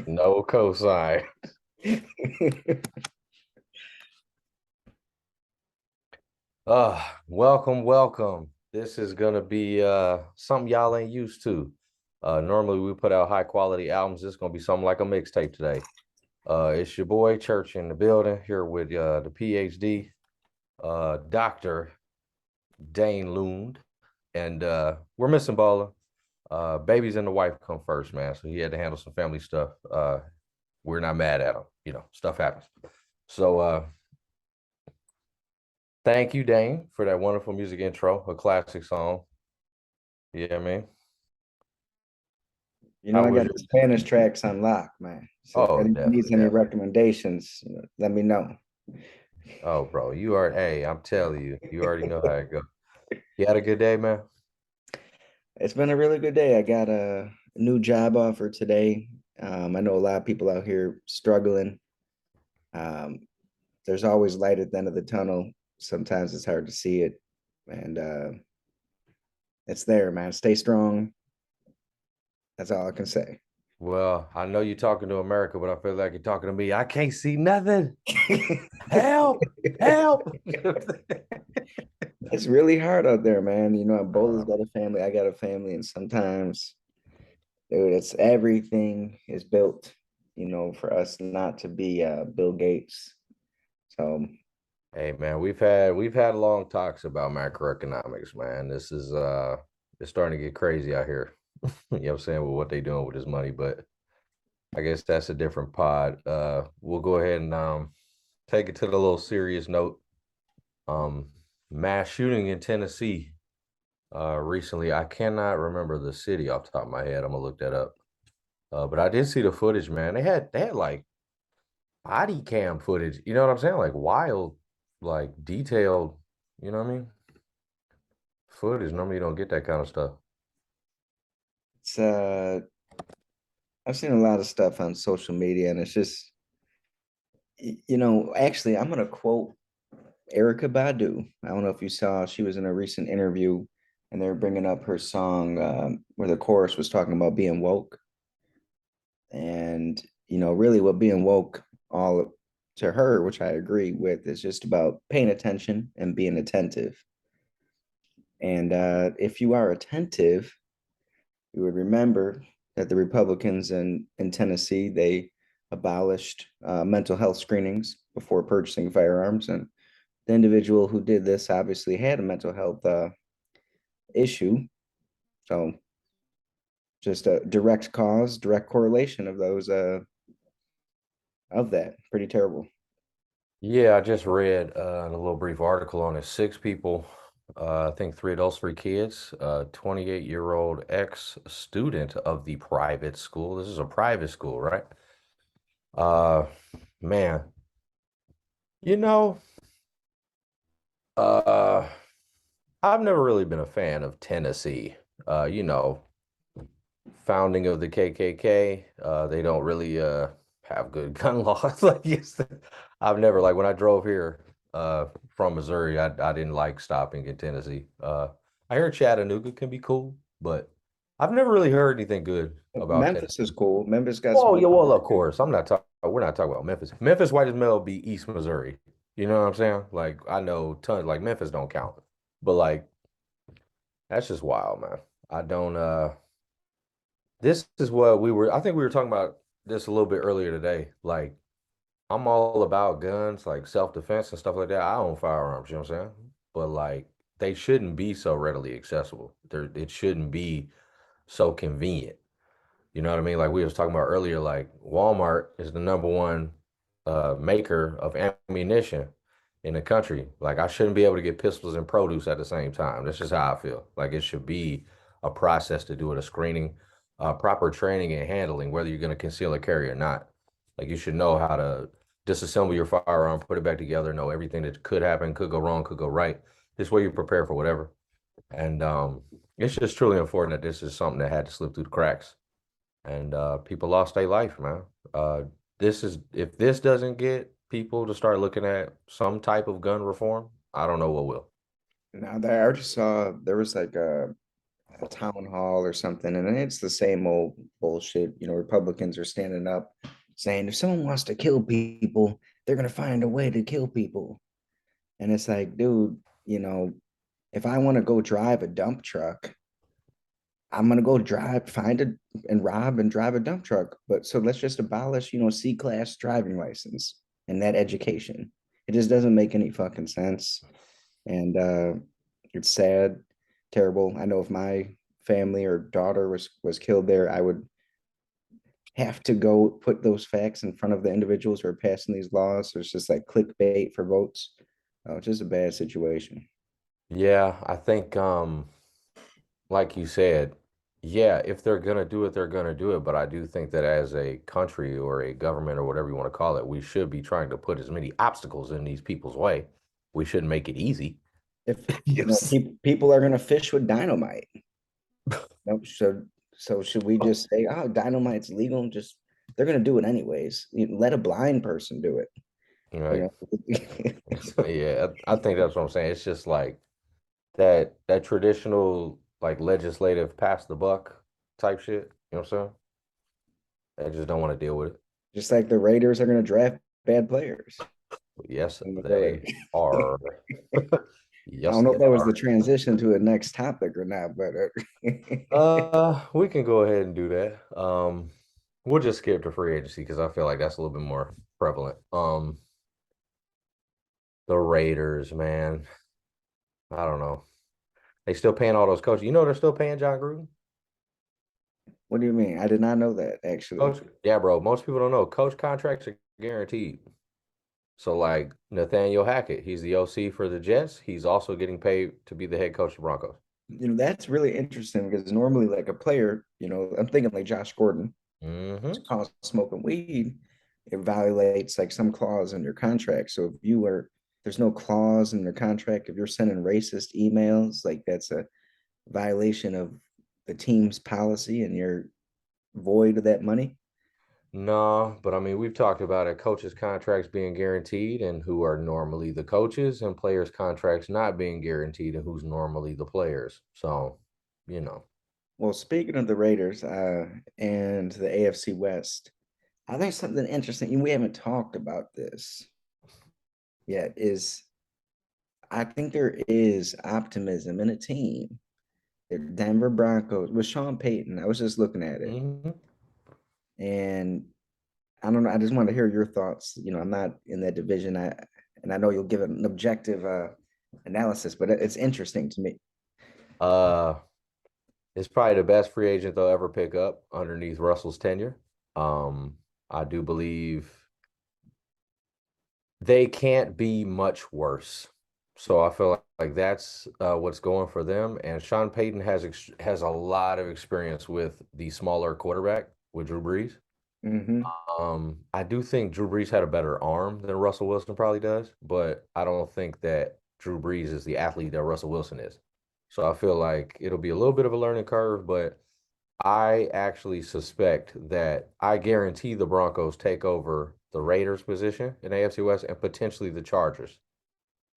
No cosign. Welcome, welcome. This is gonna be something y'all ain't used to. Normally we put out high quality albums. This is gonna be something like a mixtape today. It's your boy Church in the building here with the PhD, Dr. Dane Lund, and we're missing Baller. Babies and the wife come first, man. So he had to handle some family stuff. We're not mad at him. Stuff happens. So thank you, Dane, for that wonderful music intro, a classic song. Yeah, man. How I was got your? the Spanish tracks on lock, man. So if Oh, anyone definitely, needs any definitely. recommendations, let me know. Oh, bro, you are. Hey, I'm telling you, you already know how it goes. You had a good day, man. It's been a really good day. I got a new job offer today. I know a lot of people out here struggling. Um, there's always light at the end of the tunnel. Sometimes it's hard to see it, and it's there, man. Stay strong. That's all I can say. Well, I know you're talking to America, but I feel like you're talking to me. I can't see nothing. Help! Help! It's really hard out there, man. Bola's Uh, got a family, I got a family, and sometimes, dude, it's everything is built, for us not to be Bill Gates. So hey, man, we've had long talks about macroeconomics, man. This is it's starting to get crazy out here. You know what I'm saying, with what they doing with this money, but I guess that's a different pod. We'll go ahead and take it to the little serious note. Um, Mass shooting in Tennessee recently. I cannot remember the city off the top of my head. I'm gonna look that up. But I did see the footage, man. They had like body cam footage. You know what I'm saying? Like wild, like detailed. You know what I mean? Footage. Normally you don't get that kind of stuff. it's I've seen a lot of stuff on social media, and it's just, actually, I'm gonna quote Erica Badu. I don't know if you saw, she was in a recent interview, and they were bringing up her song where the chorus was talking about being woke. And, really what being woke all to her, which I agree with, is just about paying attention and being attentive. And if you are attentive, you would remember that the Republicans in Tennessee, they abolished mental health screenings before purchasing firearms. And the individual who did this obviously had a mental health issue. So just a direct cause, direct correlation of those of that. Pretty terrible. Yeah, I just read a little brief article on it. Six people, I think three adults, three kids, 28-year-old ex-student of the private school. This is a private school, right? Uh, man, you know, uh, I've never really been a fan of Tennessee. Uh, you know, Founding of the KKK, they don't really have good gun laws. I've never like when I drove here from Missouri, I didn't like stopping in Tennessee. I heard Chattanooga can be cool, but I've never really heard anything good about Memphis is Tennessee. cool. Memphis got some Oh good yeah, well people. of course I'm not talking. We're not talking about Memphis. Memphis white as male be East Missouri. You know what I'm saying? Like I know tons. Like Memphis don't count, but like that's just wild, man. I don't. This is what I think we were talking about this a little bit earlier today. Like, I'm all about guns, like self-defense and stuff like that. I own firearms, you know what I'm saying? But like, they shouldn't be so readily accessible. It shouldn't be so convenient. You know what I mean? Like we was talking about earlier, like Walmart is the number one maker of ammunition in the country. Like I shouldn't be able to get pistols and produce at the same time. That's just how I feel. Like it should be a process to do it, a screening, proper training and handling, whether you're going to conceal or carry or not. Like you should know how to disassemble your firearm, put it back together, know everything that could happen, could go wrong, could go right. This way you prepare for whatever. And it's just truly unfortunate that this is something that had to slip through the cracks and people lost their life, man. Uh, this is if this doesn't get people to start looking at some type of gun reform, I don't know what will. Now there, I just saw there was like a town hall or something, and it's the same old bullshit. Republicans are standing up saying if someone wants to kill people, they're gonna find a way to kill people. And it's like, dude, if I want to go drive a dump truck, I'm gonna go drive, find it, and rob and drive a dump truck. But so let's just abolish, C-class driving license and that education. It just doesn't make any fucking sense. And it's sad, terrible. I know if my family or daughter was killed there, I would have to go put those facts in front of the individuals who are passing these laws. So it's just like clickbait for votes. It's just a bad situation. Yeah, I think like you said, yeah, if they're gonna do it, they're gonna do it. But I do think that as a country or a government or whatever you want to call it, we should be trying to put as many obstacles in these people's way. We shouldn't make it easy. If Yes. people are gonna fish with dynamite, nope. So should we just say, oh, dynamite's legal? Just they're gonna do it anyways. Let a blind person do it. You Like, know. yeah, I think that's what I'm saying. It's just like that traditional like legislative pass the buck type shit. You know what I'm saying? I just don't want to deal with it. Just like the Raiders are gonna draft bad players. Yes, And they are. I Yes, don't know if they that was the are. transition to a next topic or not, but We can go ahead and do that. We'll just skip to free agency because I feel like that's a little bit more prevalent. The Raiders, man. I don't know. They still paying all those coaches. You know they're still paying John Gruden? what do you mean? I did not know that actually. Coach, yeah, bro. Most people don't know. Coach contracts are guaranteed. So like Nathaniel Hackett, he's the OC for the Jets. He's also getting paid to be the head coach of the Broncos. That's really interesting because normally, like a player, I'm thinking like Josh Gordon, Hmm. caught smoking weed, it violates like some clause in your contract. So if there's no clause in your contract, if you're sending racist emails, like that's a violation of the team's policy and you're void of that money. No, but I mean, we've talked about it. Coaches' contracts being guaranteed and who are normally the coaches, and players' contracts not being guaranteed and who's normally the players. So, you know. Well, speaking of the Raiders and the AFC West, I think something interesting, and we haven't talked about this yet, is I think there is optimism in a team. The Denver Broncos with Sean Payton. I was just looking at it, Hmm. and I don't know. I just want to hear your thoughts. I'm not in that division. I know you'll give an objective analysis, but it's interesting to me. Uh, it's probably the best free agent they'll ever pick up underneath Russell's tenure. I do believe they can't be much worse. So I feel like that's what's going for them. And Sean Payton has a lot of experience with the smaller quarterback with Drew Brees. Hmm. I do think Drew Brees had a better arm than Russell Wilson probably does, but I don't think that Drew Brees is the athlete that Russell Wilson is. So I feel like it'll be a little bit of a learning curve, but I actually suspect that I guarantee the Broncos take over the Raiders position in AFC West and potentially the Chargers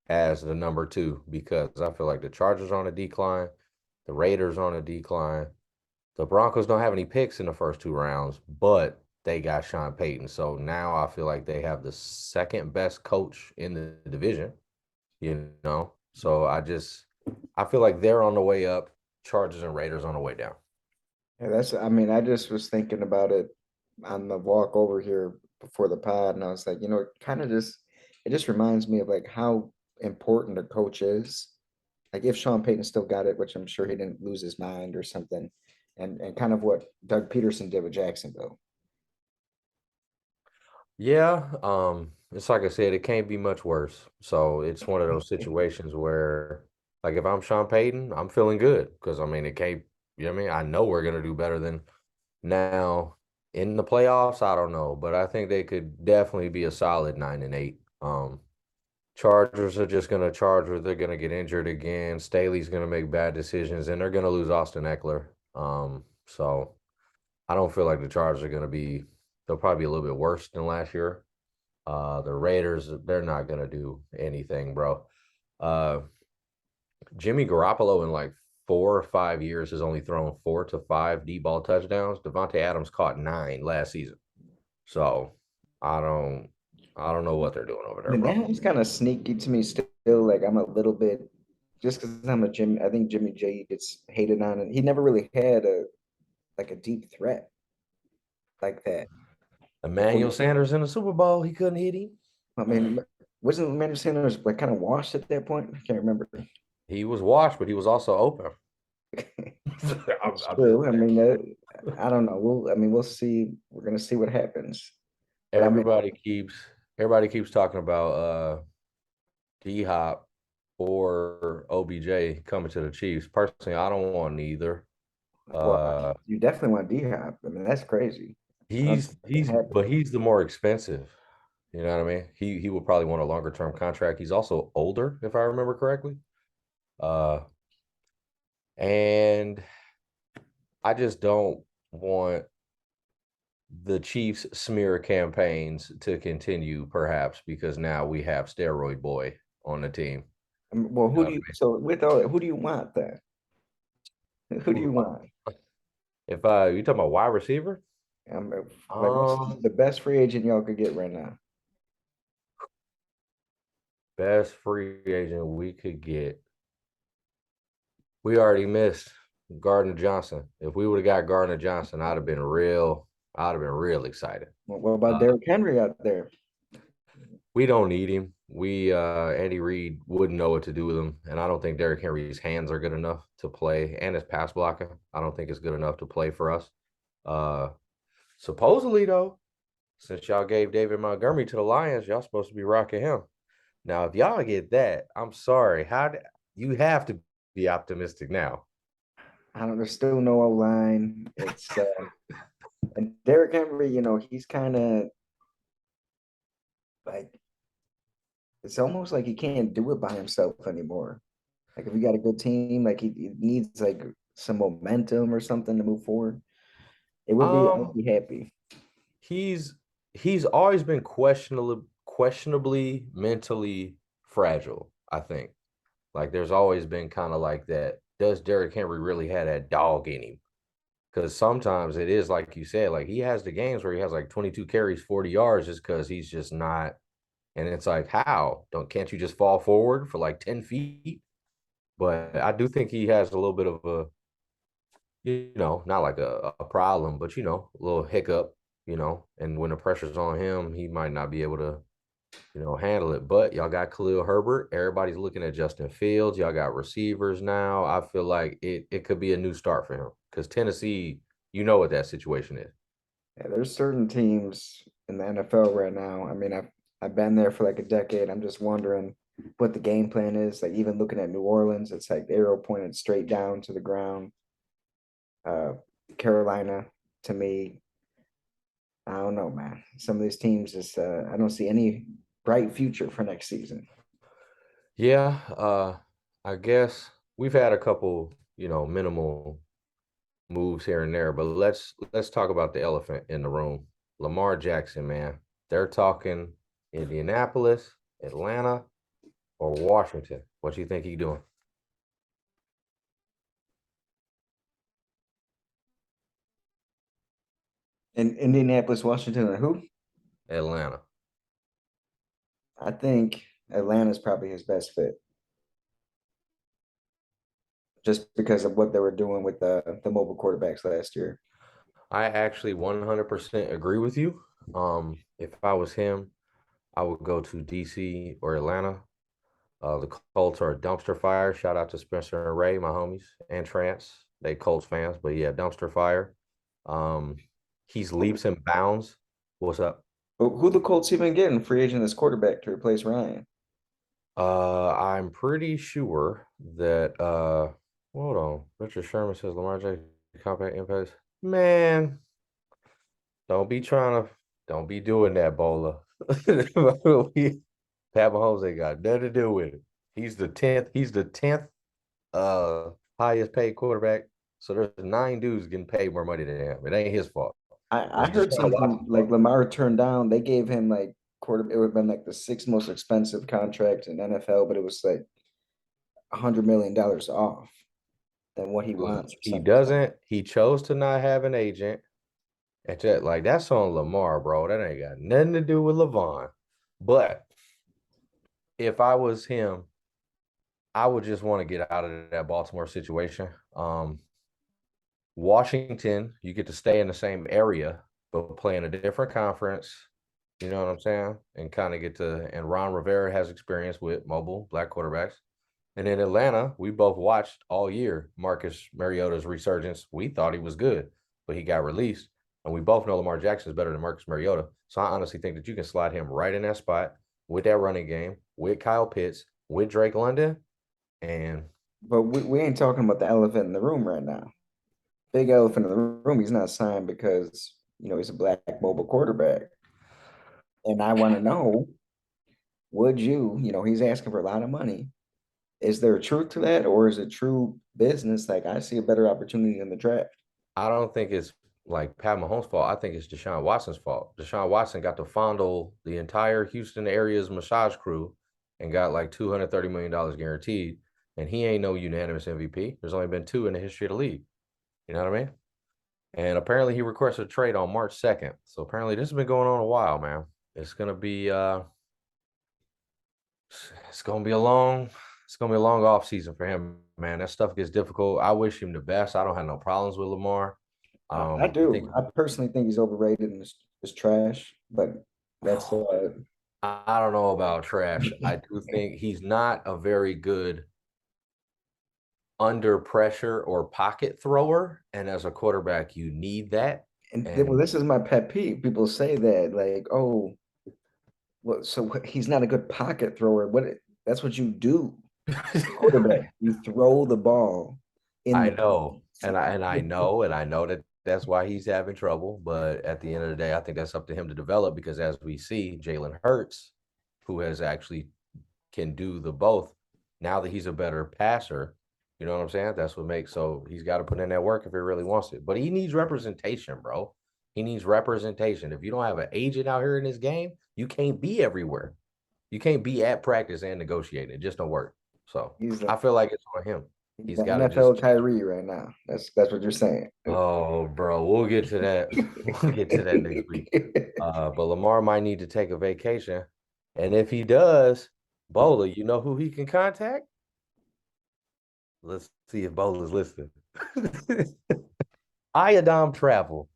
as the number two because I feel like the Chargers on a decline, the Raiders on a decline. The Broncos don't have any picks in the first two rounds, but they got Sean Payton. So now I feel like they have the second best coach in the division, you know? So I feel like they're on the way up, Chargers and Raiders on the way down. Yeah, I mean, I just was thinking about it on the walk over here before the pod, and I was like, it just reminds me of like how important a coach is. Like if Sean Payton still got it, which I'm sure he didn't lose his mind or something, and kind of what Doug Peterson did with Jacksonville. Yeah, it's like I said, it can't be much worse. So it's one of those situations where, like, if I'm Sean Payton, I'm feeling good because I mean, it can't, you know what I mean? I know we're gonna do better than now in the playoffs. I don't know, but I think they could definitely be a solid 9-8. Chargers are just gonna charge, they're gonna get injured again. Staley's gonna make bad decisions, and they're gonna lose Austin Eckler. So I don't feel like the Chargers are gonna be. They'll probably be a little bit worse than last year. The Raiders, they're not gonna do anything, bro. Uh, Jimmy Garoppolo in like 4 or 5 years has only thrown 4 to 5 deep ball touchdowns. Devontae Adams caught 9 last season. So I don't I don't know what they're doing over I there, mean, bro. that was kind of sneaky to me still. Like I'm a little bit just because I'm a Jim. I think Jimmy J gets hated on, and he never really had a like a deep threat like that. Like Emmanuel when Sanders in the Super Bowl, he couldn't hit him. I mean, wasn't Emmanuel Sanders like kind of washed at that point? I can't remember. He was washed, but he was also open. I'm, It's I'm just true. I mean, I don't know. We'll see. We're gonna see what happens. But I mean, everybody keeps everybody keeps talking about D Hop or OBJ coming to the Chiefs. Personally, I don't want neither. well, Uh, you definitely want D Hop. I mean, that's crazy. I don't think that can happen. but he's the more expensive. You know what I mean? He would probably want a longer term contract. He's also older, if I remember correctly. Uh, and I just don't want the Chiefs smear campaigns to continue, perhaps because now we have steroid boy on the team. Well, You know who do what you? I So with all that, who do you want then? Who do mean? you want? If you talking about wide receiver, Like, what's um, the best free agent y'all could get right now? best free agent we could get, we already missed Gardner Johnson. If we would have got Gardner Johnson, I'd have been real excited. What about Uh, Derrick Henry out there? we don't need him. We Andy Reid wouldn't know what to do with him, and I don't think Derrick Henry's hands are good enough to play, and his pass blocking, I don't think it's good enough to play for us. Uh, supposedly though, since y'all gave David Montgomery to the Lions, y'all supposed to be rocking him. Now, if y'all get that, I'm sorry. You have to be optimistic now? I don't. There's still no O line. It's and Derrick Henry. He's kind of like it's almost like he can't do it by himself anymore. Like if you got a good team, like he needs like some momentum or something to move forward. I'd Um, be happy. he's he's always been questionably mentally fragile, I think. Like there's always been kind of like that. Does Derrick Henry really have that dog in him? Because sometimes it is like you said, like he has the games where he has like 22 carries, 40 yards, just because he's just not. And it's like, how? Can't you just fall forward for like 10 feet? But I do think he has a little bit of a, not like a problem, but a little hiccup, and when the pressure's on him, he might not be able to, handle it. But y'all got Khalil Herbert. Everybody's looking at Justin Fields. Y'all got receivers now. I feel like it could be a new start for him because Tennessee, you know what that situation is. Yeah, there's certain teams in the NFL right now. I mean, I've been there for like a decade. I'm just wondering what the game plan is. Like even looking at New Orleans, it's like the arrow pointed straight down to the ground. Uh, Carolina, to me, I don't know, man. Some of these teams just I don't see any bright future for next season. Yeah, I guess we've had a couple, minimal moves here and there, but let's talk about the elephant in the room. Lamar Jackson, man. They're talking Indianapolis, Atlanta, or Washington. What you think he doing? In Indianapolis, Washington, and who? Atlanta. I think Atlanta's probably his best fit, just because of what they were doing with the mobile quarterbacks last year. I actually 100% agree with you. If I was him, I would go to DC or Atlanta. The Colts are a dumpster fire. Shout out to Spencer and Ray, my homies, and Trance. They Colts fans, but yeah, dumpster fire. Um, he's leaps and bounds. What's up? But who the Colts even getting free agent as quarterback to replace Ryan? I'm pretty sure that hold on. Richard Sherman says Lamar Jackson compact impacts. Man, don't be doing that, Bola. Pat Mahomes ain't got nothing to do with it. He's the tenth uh highest paid quarterback. So there's 9 dudes getting paid more money than him. It ain't his fault. I It's heard Deshaun something Watson's like fault. Lamar turned down. They gave him like quarter. It would have been like the sixth most expensive contract in NFL, but it was like $100 million off. than what he Look, wants or he something. doesn't. He chose to not have an agent. And that, like that's on Lamar, bro. That ain't got nothing to do with LeVon. But if I was him, I would just want to get out of that Baltimore situation. Washington, you get to stay in the same area, but play in a different conference. You know what I'm saying? And kind of get to, and Ron Rivera has experience with mobile black quarterbacks. And in Atlanta, we both watched all year Marcus Mariota's resurgence. We thought he was good, but he got released. And we both know Lamar Jackson is better than Marcus Mariota. So I honestly think that you can slide him right in that spot with that running game, with Kyle Pitts, with Drake London. And But we ain't talking about the elephant in the room right now. Big elephant in the room. He's not signed because he's a black mobile quarterback. And I want to know, would he's asking for a lot of money. Is there a truth to that, or is it true business? Like I see a better opportunity in the draft. I don't think it's like Pat Mahomes' fault. I think it's Deshaun Watson's fault. Deshaun Watson got to fondle the entire Houston area's massage crew and got like $230 million guaranteed. And he ain't no unanimous MVP. There's only been two in the history of the league. You know what I mean? And apparently he requested a trade on March 2nd. So apparently this has been going on a while, man. It's gonna be it's gonna be a long off season for him, man. That stuff gets difficult. I wish him the best. I don't have no problems with Lamar. I I think do. I personally think he's overrated and is trash, but that's I don't know about trash. I do think he's not a very good under pressure or pocket thrower. And as a quarterback, you need that. well, And this is my pet peeve. People say that, like, oh, well, so he's not a good pocket thrower. That's what you do. Quarterback, you throw the ball in I the know, pocket. and I know that that's why he's having trouble. But at the end of the day, I think that's up to him to develop because as we see, Jalen Hurts, who has actually can do the both, now that he's a better passer, you know what I'm saying? That's what makes so he's got to put in that work if he really wants it. But he needs representation, bro. He needs representation. If you don't have an agent out here in this game, you can't be everywhere. You can't be at practice and negotiating. It just don't work. So He's I the feel like it's on him. he's He's the got to just NFL Kyrie right now. That's what you're saying. Oh, bro, we'll get to that. We'll get to that next week. But Lamar might need to take a vacation. And if he does, Bola, you know who he can contact? Let's see if Bola's listening. Iodine Travel.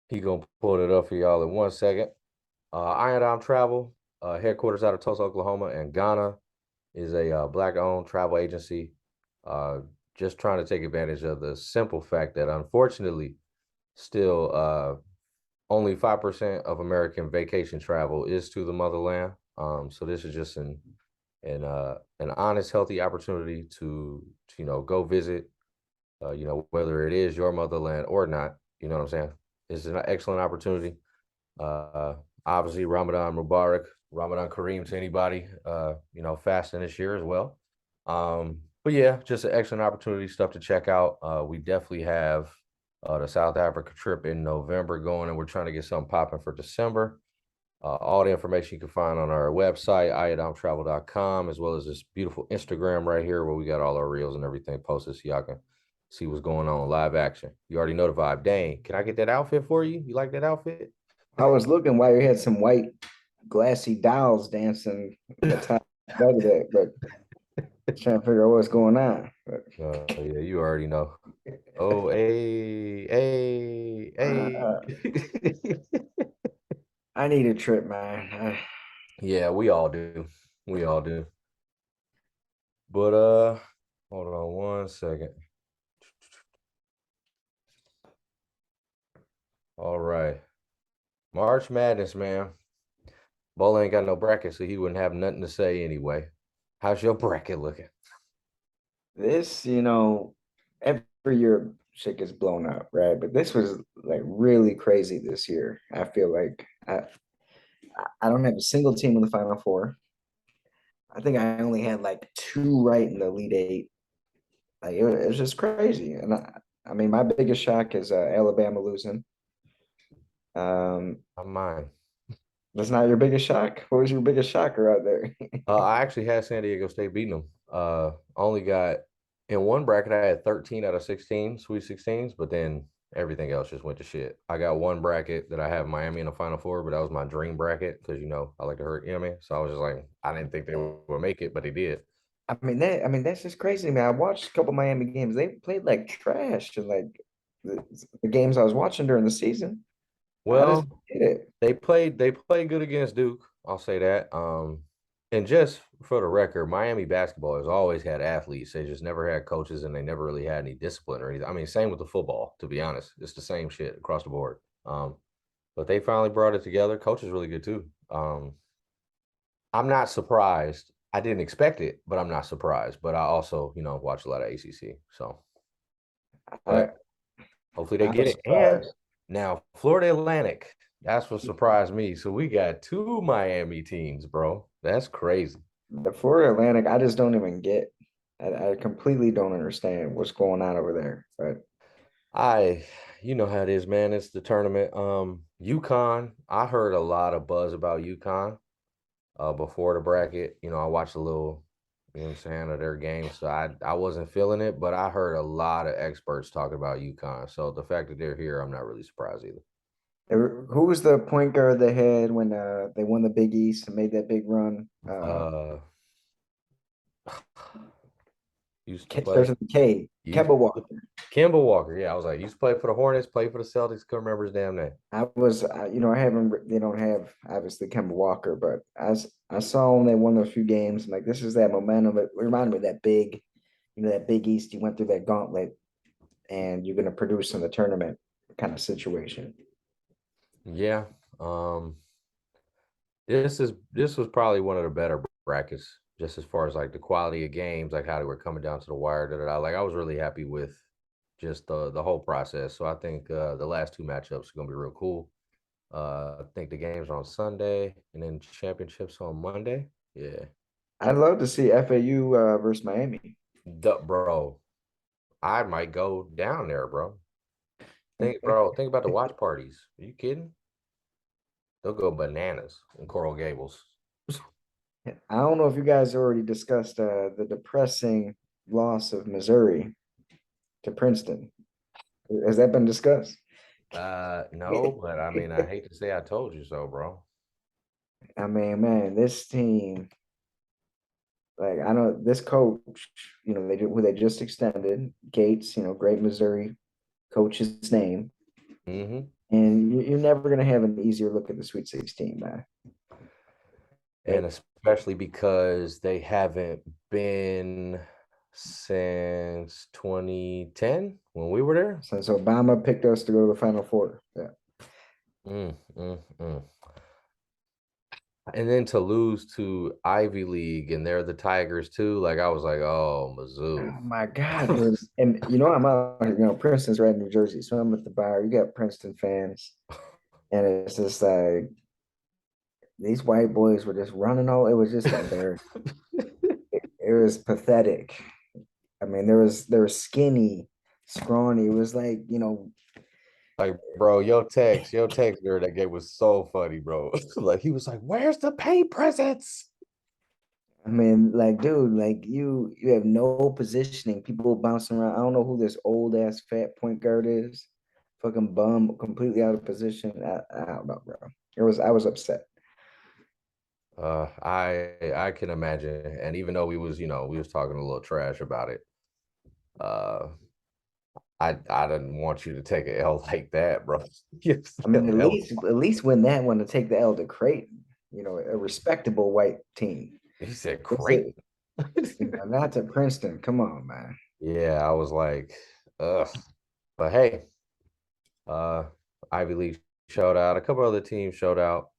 He gonna pull it up for y'all in 1 second. Iodine Travel, headquarters out of Tulsa, Oklahoma, and Ghana is a black-owned travel agency. Uh, just trying to take advantage of the simple fact that unfortunately, still only 5% of American vacation travel is to the motherland. So this is just an honest, healthy opportunity to go visit, whether it is your motherland or not. You know what I'm saying? It's an excellent opportunity. Uh, Obviously, Ramadan Mubarak, Ramadan Kareem to anybody, fasting this year as well. But yeah, just an excellent opportunity, stuff to check out. We definitely have the South Africa trip in November going, and we're trying to get something popping for December. All the information you can find on our website, iodamtravel.com, as well as this beautiful Instagram right here where we got all our reels and everything posted so y'all can see what's going on live action. You already know the vibe. Dane, can I get that outfit for you? You like that outfit? I was looking while you had some white glassy dolls dancing on the top of that, but trying to figure out what's going on. But, Yeah, you already know. Oh, hey, hey, uh, hey. I need a trip, man. Yeah, we all do. We all do. But hold on 1 second. All right. March Madness, man. Bola ain't got no bracket, so he wouldn't have nothing to say anyway. How's your bracket looking? This, every year shit gets blown up, right? But this was like really crazy this year. I feel like I don't have a single team in the Final Four. I think I only had like two right in the Elite Eight. Like it was just crazy. And I mean, my biggest shock is Alabama losing. Um, I'm mine. That's not your biggest shock. What was your biggest shocker out there? I actually had San Diego State beating them. Only got in one bracket I had 13 out of 16 Sweet 16s, but then everything else just went to shit. I got one bracket that I have Miami in the Final Four, but that was my dream bracket because I like to hurt, you know what I mean? So I was just like, I didn't think they would make it, but they did. That's just crazy to me. I watched a couple Miami games. They played like trash and like the games I was watching during the season. I just Well, did it. they played good against Duke. I'll say that. And just for the record, Miami basketball has always had athletes. They just never had coaches, and they never really had any discipline or anything. I mean, same with the football. To be honest, it's the same shit across the board. But they finally brought it together. Coach is really good too. I'm not surprised. I didn't expect it, but I'm not surprised. But I also, watch a lot of ACC. So, I but hopefully they I get was it. And surprised. now Florida Atlantic. That's what surprised me. So we got two Miami teams, bro. That's crazy. The Florida Atlantic, I just don't even get. I completely don't understand what's going on over there. But I, you know how it is, man. It's the tournament. UConn. I heard a lot of buzz about UConn before the bracket. I watched a little, what I'm saying, of their game. So I wasn't feeling it, but I heard a lot of experts talking about UConn. So the fact that they're here, I'm not really surprised either. who was the point guard they had when they won the Big East and made that big run? Uh used to play. Starts with a K. Used Kemba to, Walker. Kemba Walker. Yeah, I was like, used to play for the Hornets, play for the Celtics. Couldn't remember his damn name. I haven't. They don't have obviously Kemba Walker, but I saw when they won those few games. I'm like, this is that momentum. It reminded me of that big, that Big East. You went through that gauntlet, and you're going to produce in the tournament kind of situation. Yeah. Um, this was probably one of the better brackets, just as far as like the quality of games, like how they were coming down to the wire. Like I was really happy with just the whole process. So I think the last two matchups are gonna be real cool. I think the games are on Sunday and then championships on Monday. Yeah. I'd love to see FAU versus Miami. Bro, I might go down there, bro. Think about the watch parties. Are you kidding? They'll go bananas in Coral Gables. I don't know if you guys already discussed the depressing loss of Missouri to Princeton. Has that been discussed? No, but I mean, I hate to say I told you so, bro. I mean, man, this team, like I know this coach, who they just extended, Gates, great Missouri coach's name, Hmm. and you're never gonna have an easier look at the Sweet 16, man. And It, especially because they haven't been since 2010 when we were there. since Obama picked us to go to the Final Four, yeah. Mm, mm, mm. And then to lose to Ivy League and they're the Tigers too. Like I was like, oh, Mizzou. Oh my God, dude. And I'm out, Princeton's right in New Jersey, so I'm at the bar. You got Princeton fans, and it's just like these white boys were just running all. It was just embarrassing. It was pathetic. I mean, there was skinny, scrawny. It was like, Like, bro, your text during that game was so funny, bro. Like he was like, "Where's the pay presents?" I mean, like, dude, like you have no positioning. People bouncing around. I don't know who this old ass fat point guard is. Fucking bum, completely out of position. I don't know, bro. I was upset. I can imagine, and even though we was talking a little trash about it, uh, I didn't want you to take an L like that, bro. Yes, I mean, L. at least win that one to take the L to Creighton. A respectable white team. He said, It's "Great." not to Princeton. Come on, man. Yeah, I was like, ugh. But hey, uh, Ivy League showed out. A couple other teams showed out.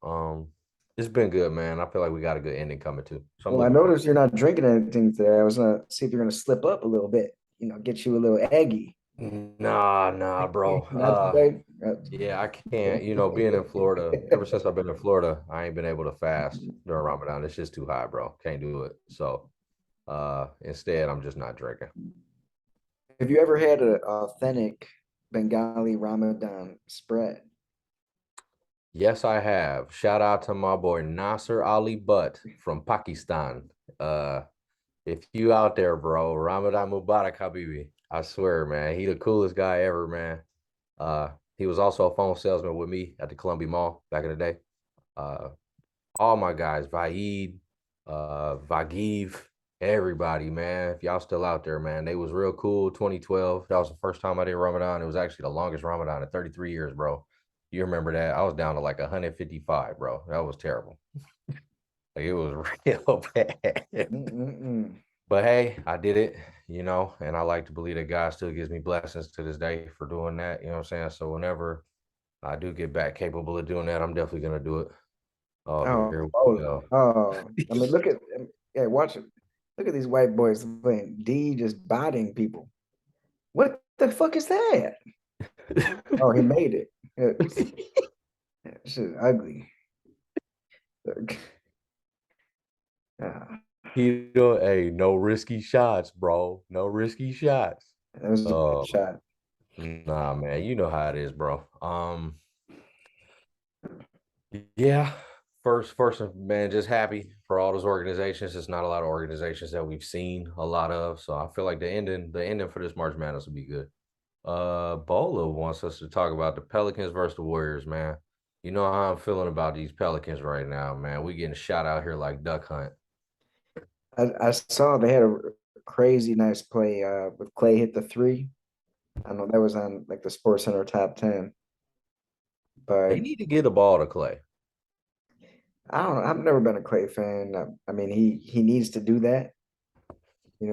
It's been good, man. I feel like we got a good ending coming too, so I'm Well, I looking forward. noticed you're not drinking anything today. I was gonna see if you're gonna slip up a little bit. Get you a little eggy. Nah, bro. Not today. Yeah, I can't. Being in Florida, ever since I've been in Florida, I ain't been able to fast during Ramadan. It's just too high, bro. Can't do it. So, instead, I'm just not drinking. Have you ever had an authentic Bengali Ramadan spread? Yes, I have. Shout out to my boy Nasser Ali Butt from Pakistan. Uh, if you out there, bro, Ramadan Mubarak Habibi. I swear, man, he the coolest guy ever, man. He was also a phone salesman with me at the Columbia Mall back in the day. Uh, all my guys, Vaid, Vagiv, everybody, man. If y'all still out there, man, they was real cool. 2012, that was the first time I did Ramadan. It was actually the longest Ramadan in 33 years, bro. You remember that? I was down to like 155, bro. That was terrible. Like it was real bad. Mm-mm-mm. But hey, I did it, and I like to believe that God still gives me blessings to this day for doing that. You know what I'm saying? So whenever I do get back capable of doing that, I'm definitely gonna do it. Oh, Oh, here we oh, go. oh. I mean, look at yeah, watch it. Look at these white boys playing D just biting people. What the fuck is that? Oh, he made it. Yeah, shit ugly. Look. Ah, Hey, no risky shots, bro. No risky shots. that was a good Oh, shot. nah, man. You know how it is, bro. Yeah. First, man, just happy for all those organizations. It's not a lot of organizations that we've seen a lot of, so I feel like the ending for this March Madness will be good. Bola wants us to talk about the Pelicans versus the Warriors, man. You know how I'm feeling about these Pelicans right now, man. We getting shot out here like duck hunt. I saw they had a crazy nice play with Clay hit the three. I know that was on like the Sports Center top 10, They but need to get the ball to Clay. I don't know. I've never been a Clay fan. I mean, he needs to do that,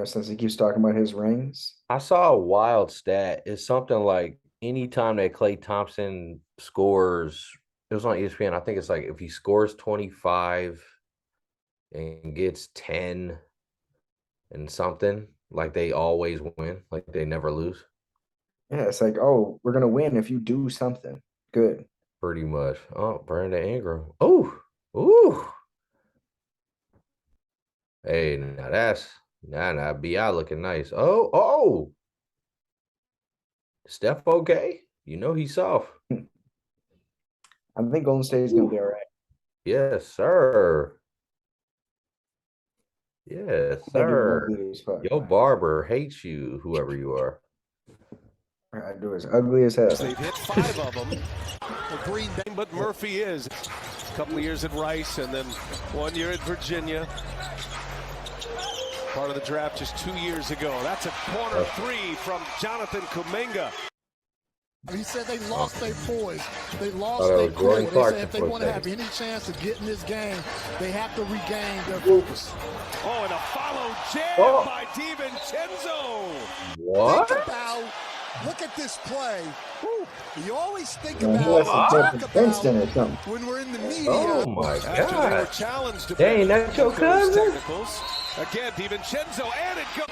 since he keeps talking about his rings. I saw a wild stat. It's something like anytime that Clay Thompson scores, it was on ESPN. I think it's like if he scores 25 and gets 10 and something, like they always win, like they never lose. Yeah, it's like, oh, we're gonna win if you do something good. Pretty much. Oh, Brandon Ingram. Oh, ooh. Hey, now that's now BI looking nice. Oh, Steph okay? You know he's soft. I think Golden State is gonna Ooh. be all right. Yes, sir. Yes, They do sir. ugly as fuck. Yo, barber hates you, whoever you are. I do is ugly as hell. They've hit 5 of them. Green Bay, but Murphy is. A couple of years at Rice and then 1 year at Virginia. Part of the draft just 2 years ago. That's a corner three from Jonathan Kuminga. He said they lost their poise. They lost Oh, their that was cool. Jordan They Clarkson said if they for a want to have second. any chance of getting this game, they have to regain their focus. Oh, and a follow jam Oh. by DiVincenzo. What? Look at this play. Woo. You always think He about, has to take Princeton or something. when we're in the media. Oh my After they were God. challenged to Dang, that's your those cousin? technicals. Again, DiVincenzo, and it goes.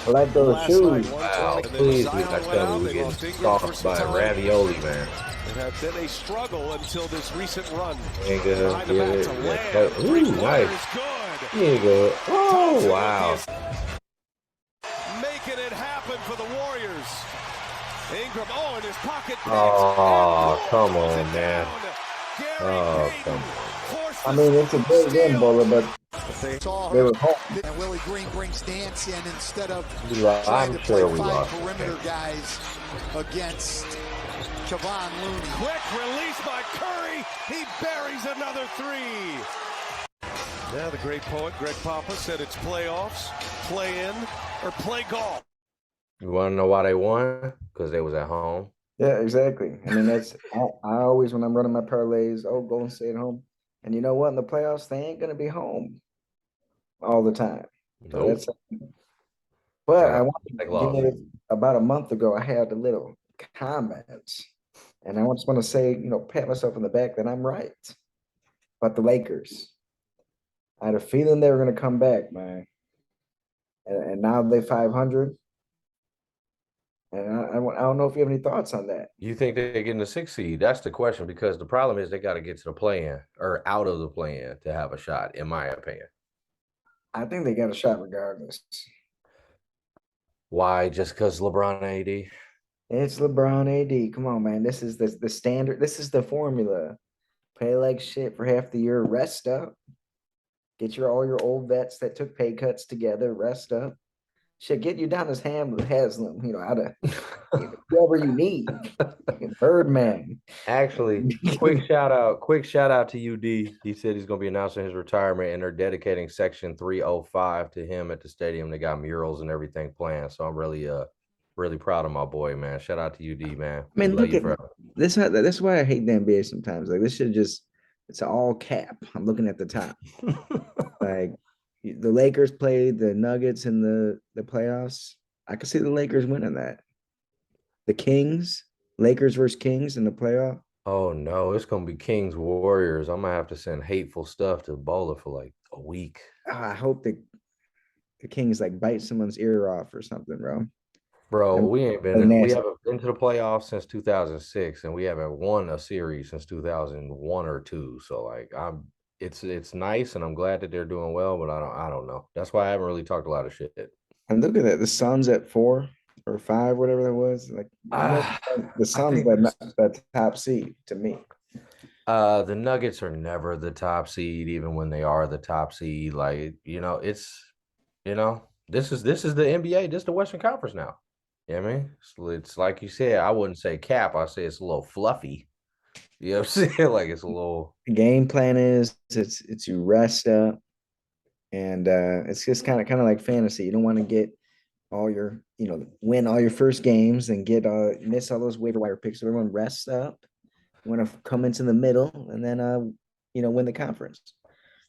I like those Last shoes. night, Wow, 120, and then please do Zion not went tell out. me They we're lost getting Ingram for stalked some by time. ravioli, man. It had been a struggle until this recent run. Nigga, Behind the give back it. to Yeah. Lamb. Ooh, Three-pointer nice. is good. Nigga. Oh, Thompson wow. with the making it happen for the Warriors. Ingram, in his pocket. Oh, come on, man. Gary Oh, Payton come on. forced I the mean, it's a great win, steal. Bowler, but Saw they her. were home. And Willie Green brings dance in instead of I'm trying to play sure we 5 lost. perimeter guys against Kevon Looney. Quick release by Curry. He buries another three. Now the great poet Greg Papa said it's playoffs, play in, or play golf. You want to know why they won? Because they was at home. Yeah, exactly. I mean, I always, when I'm running my parlays, Golden State at home. And you know what? In the playoffs, they ain't gonna be home all the time. So Nope. but Shout I out want to to Tech Loss. give about a month ago, I had a little comments. And I just want to say, pat myself on the back that I'm right about the Lakers. I had a feeling they were gonna come back, man. And now they're 500. And I don't know if you have any thoughts on that. You think they're getting the 6th seed? That's the question, because the problem is they got to get to the play-in or out of the play-in to have a shot, in my opinion. I think they got a shot regardless. Why? Just because LeBron AD? It's LeBron AD. Come on, man. This is the standard. This is the formula. Play like shit for half the year. Rest up. Get all your old vets that took pay cuts together. Rest up. Shit, get Udonis Haslam, out of whoever you need. Birdman. Actually, quick shout out to UD. He said he's going to be announcing his retirement, and they're dedicating section 305 to him at the stadium. They got murals and everything planned. So I'm really proud of my boy, man. Shout out to UD, man. I mean, We love look you at forever. this. That's why I hate the NBA sometimes. Like, this should just, it's all cap. I'm looking at the top. Like, the Lakers played the Nuggets in the playoffs. I could see the Lakers winning that. The Kings, Lakers versus Kings in the playoff. Oh no, it's gonna be Kings Warriors. I'm gonna have to send hateful stuff to Bowler for like a week. I hope the Kings like bite someone's ear off or something, bro. Bro, That we nasty. haven't been to the playoffs since 2006, and we haven't won a series since 2001 or two. So like it's nice, and I'm glad that they're doing well, but I don't know. That's why I haven't really talked a lot of shit. And look at that. The Suns at 4 or 5, whatever that was. Like, the I Suns think that top seed to me. the Nuggets are never the top seed, even when they are the top seed. Like, this is the NBA, this is the Western Conference now. You know what I mean? It's like you said, I wouldn't say cap, I say it's a little fluffy. You know what I'm saying? Like it's a little The game plan is it's you rest up, and it's just kind of like fantasy. You don't want to get all your win all your first games and get miss all those waiver wire picks. So everyone rests up. You want to come into the middle and then win the conference.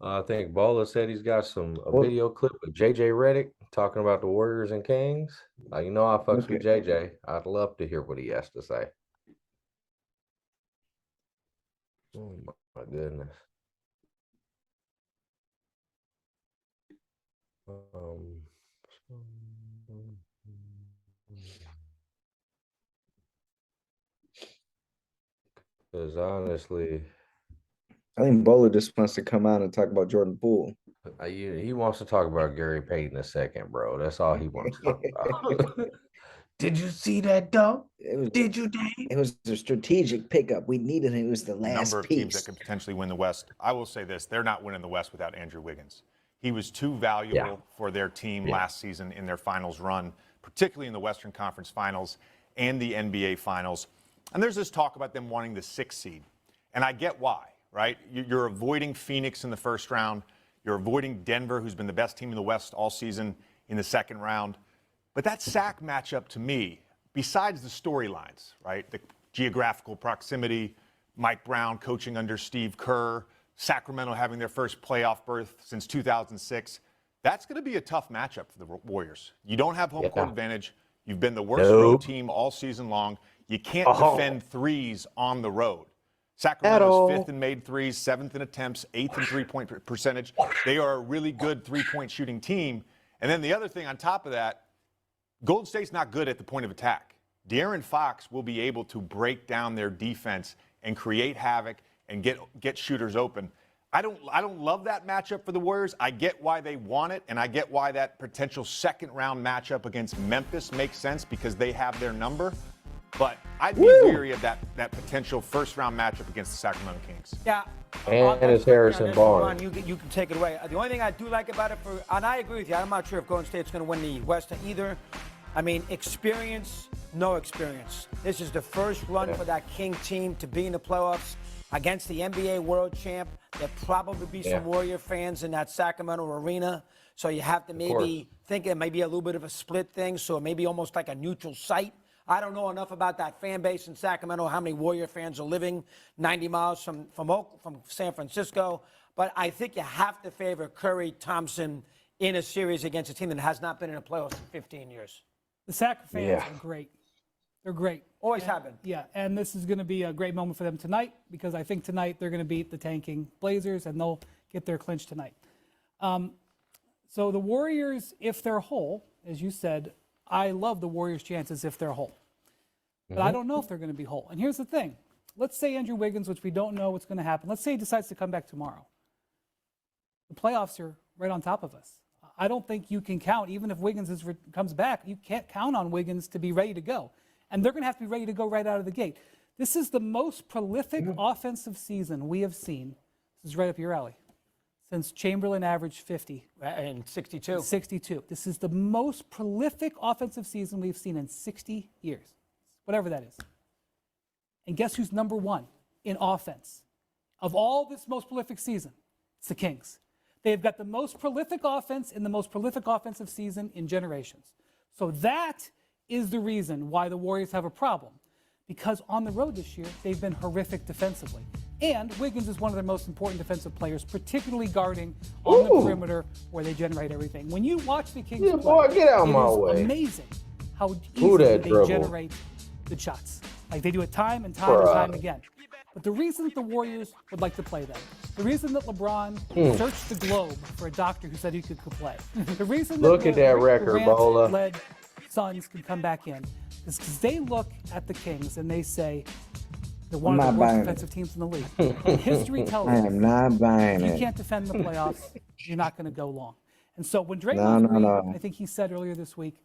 I think Bola said he's got a Well, video clip of JJ Redick talking about the Warriors and Kings. I fucks with okay. JJ. I'd love to hear what he has to say. Oh my goodness. Um, because honestly, I think Bowler just wants to come out and talk about Jordan Poole. he wants to talk about Gary Payton a second, bro. That's all he wants to talk about. Did you see that dunk? Did you, Dave? It was a strategic pickup. We needed him. It was the last number of teams that piece. could potentially win the West. I will say this, they're not winning the West without Andrew Wiggins. He was too valuable for their team last season in their finals run, particularly in the Western Conference Finals and the NBA Finals. And there's this talk about them wanting the 6th seed. And I get why, right? You're avoiding Phoenix in the first round. You're avoiding Denver, who's been the best team in the West all season, in the second round. But that SAC matchup to me, besides the storylines, right? The geographical proximity, Mike Brown coaching under Steve Kerr, Sacramento having their first playoff berth since 2006. That's going to be a tough matchup for the Warriors. You don't have home court advantage. You've been the worst road team all season long. You can't defend threes on the road. Sacramento's 5th in made threes, 7th in attempts, 8th in three-point percentage. They are a really good three-point shooting team. And then the other thing on top of that, Golden State's not good at the point of attack. De'Aaron Fox will be able to break down their defense and create havoc and get shooters open. I don't love that matchup for the Warriors. I get why they want it, and I get why that potential second-round matchup against Memphis makes sense because they have their number. But I'd be weary of that potential first-round matchup against the Sacramento Kings. Yeah. And it's Harrison Barnes. You can take it away. The only thing I do like about it, and I agree with you, I'm not sure if Golden State's going to win the West either. I mean, experience, no experience. This is the first run for that King team to be in the playoffs against the NBA world champ. There'll probably be some Warrior fans in that Sacramento arena. So you have to maybe think it may be a little bit of a split thing, so maybe almost like a neutral site. I don't know enough about that fan base in Sacramento, how many Warrior fans are living 90 miles from San Francisco. But I think you have to favor Curry, Thompson in a series against a team that has not been in the playoffs in 15 years. The Sac fans are great. They're great. Always have been. Yeah, and this is going to be a great moment for them tonight because I think tonight they're going to beat the tanking Blazers and they'll get their clinch tonight. So the Warriors, if they're whole, as you said, I love the Warriors' chances if they're whole. But I don't know if they're going to be whole. And here's the thing. Let's say Andrew Wiggins, which we don't know what's going to happen. Let's say he decides to come back tomorrow. The playoffs are right on top of us. I don't think you can count, even if Wiggins comes back, you can't count on Wiggins to be ready to go. And they're going to have to be ready to go right out of the gate. This is the most prolific offensive season we have seen. This is right up your alley. Since Chamberlain averaged 50. And 62. 62. This is the most prolific offensive season we've seen in 60 years, whatever that is. And guess who's number one in offense? Of all this most prolific season, it's the Kings. They've got the most prolific offense in the most prolific offensive season in generations. So that is the reason why the Warriors have a problem. Because on the road this year, they've been horrific defensively. And Wiggins is one of their most important defensive players, particularly guarding on the perimeter where they generate everything. When you watch the Kings play, boy, get out it my is way. amazing how easily that they dribble? generate good shots. Like they do it time and time and time again. But the reason that the Warriors would like to play them, the reason that LeBron searched the globe for a doctor who said he could play, the reason that Look at that Rick record, Bola. Durant-led Suns can come back in is because they look at the Kings and they say they're one of the worst defensive teams in the league. And history tells I us am not buying you it. can't defend the playoffs, you're not going to go long. And so when Draymond agreed, I think he said earlier this week,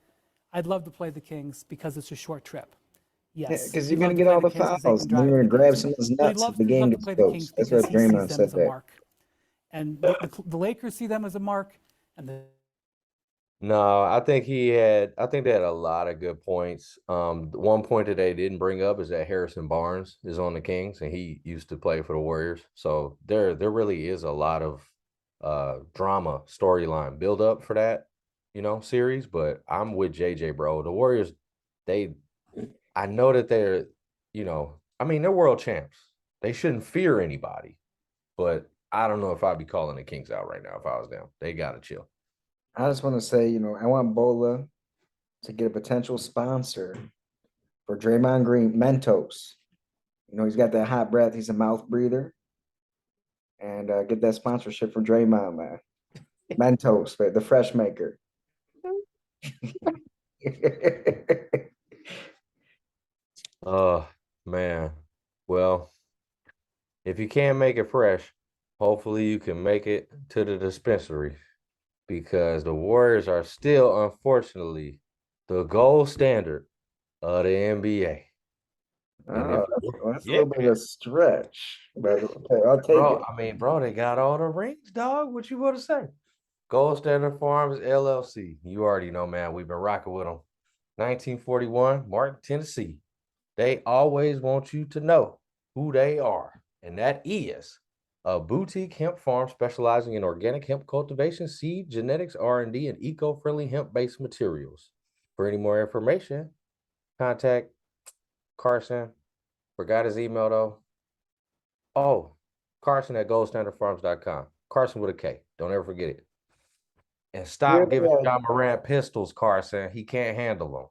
I'd love to play the Kings because it's a short trip. Yes, Because he'd you're going to love get all play the Kings 'cause they fouls. can Then drive you're going to the grab Kings. someone's But he'd nuts love if the to game play gets the close. Kings That's because what he sees Draymond them said as a that. mark. And the Lakers see them as a mark. And No, I think they had a lot of good points. The one point that they didn't bring up is that Harrison Barnes is on the Kings and he used to play for the Warriors. So there really is a lot of drama storyline build up for that, series. But I'm with JJ, bro. The Warriors, I know that they're, they're world champs. They shouldn't fear anybody. But I don't know if I'd be calling the Kings out right now if I was them. They gotta chill. I just want to say, I want Bola to get a potential sponsor for Draymond Green, Mentos. He's got that hot breath. He's a mouth breather. And get that sponsorship for Draymond, man. Mentos, the fresh maker. Oh, man. Well, if you can't make it fresh, hopefully you can make it to the dispensary because the Warriors are still, unfortunately, the gold standard of the NBA. Oh, that's a little bit of a stretch, but okay, I'll take Bro, it. they got all the rings, dog. What you want to say? Gold Standard Farms LLC. You already know, man. We've been rocking with them. 1941, Martin, Tennessee. They always want you to know who they are, and that is a boutique hemp farm specializing in organic hemp cultivation, seed, genetics, R&D, and eco-friendly hemp-based materials. For any more information, contact Carson. Forgot his email, though. Oh, Carson at goldstandardfarms.com. Carson with a K. Don't ever forget it. And stop giving John Morant pistols, Carson. He can't handle them.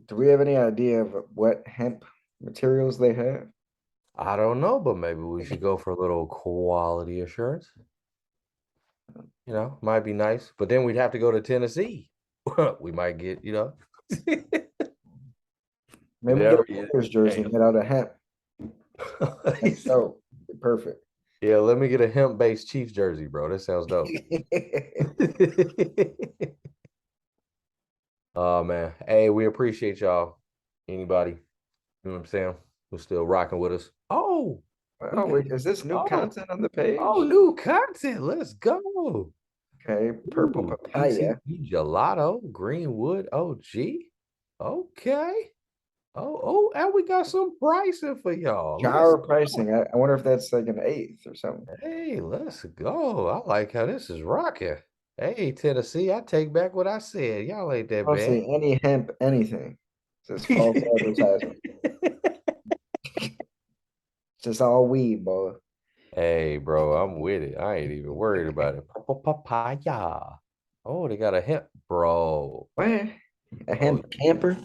Do we have any idea of what hemp materials they have? I don't know, but maybe we should go for a little quality assurance. Might be nice. But then we'd have to go to Tennessee. We might get, Maybe get a Warriors jersey made out of hemp. So perfect. Yeah, let me get a hemp-based Chiefs jersey, bro. That sounds dope. Oh, man. Hey, we appreciate y'all. Anybody, you know what I'm saying, who's still rocking with us. Oh, wait, is this new content on the page? Oh, new content. Let's go. Okay, purple papaya. PTP gelato, Greenwood OG. Okay. Oh, and we got some pricing for y'all. Jar pricing. I wonder if that's like an eighth or something. Hey, let's go. I like how this is rocking. Hey, Tennessee, I take back what I said. Y'all ain't that I don't bad. see any hemp anything. It's just false advertisement. It's just all weed, boy. Hey, bro, I'm with it. I ain't even worried about it. Purple papaya. Oh, they got a hemp, bro. What? A hemp camper?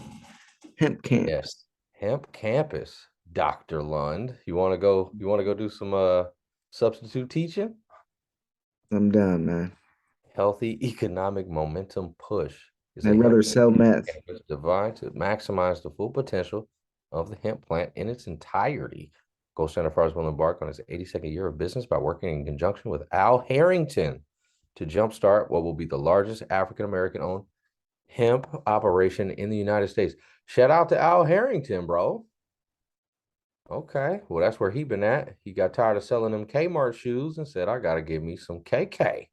Hemp campus. Yes, hemp campus. Dr. Lund, you want to go do some substitute teaching? I'm done, man. Healthy economic momentum push. I'd rather sell meth. Campus designed to maximize the full potential of the hemp plant in its entirety. Gold Standard Farms will embark on its 82nd year of business by working in conjunction with Al Harrington to jumpstart what will be the largest African-American owned hemp operation in the United States. Shout out to Al Harrington, bro. Okay. Well, that's where he been at. He got tired of selling them Kmart shoes and said, I gotta give me some KK.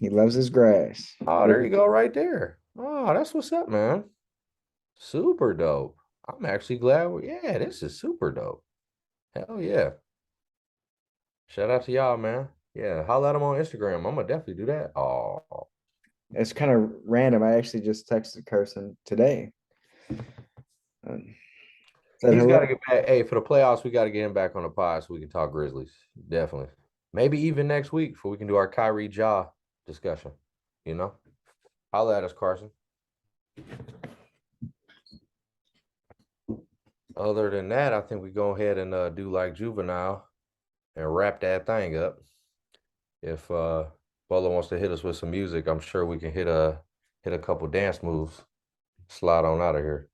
He loves his grass. Oh, there you go, right there. Oh, that's what's up, man. Super dope. I'm actually glad. Yeah, this is super dope. Hell yeah. Shout out to y'all, man. Yeah, holla at him on Instagram. I'm gonna definitely do that. Oh, It's kind of random. I actually just texted Carson today. Said he's got to hello. get back. Hey, for the playoffs, we got to get him back on the pod so we can talk Grizzlies. Definitely. Maybe even next week before we can do our Kyrie Ja discussion. You know, holla at us, Carson. Other than that, I think we go ahead and do like Juvenile and wrap that thing up. If Bolo wants to hit us with some music, I'm sure we can hit a couple dance moves. Slide on out of here.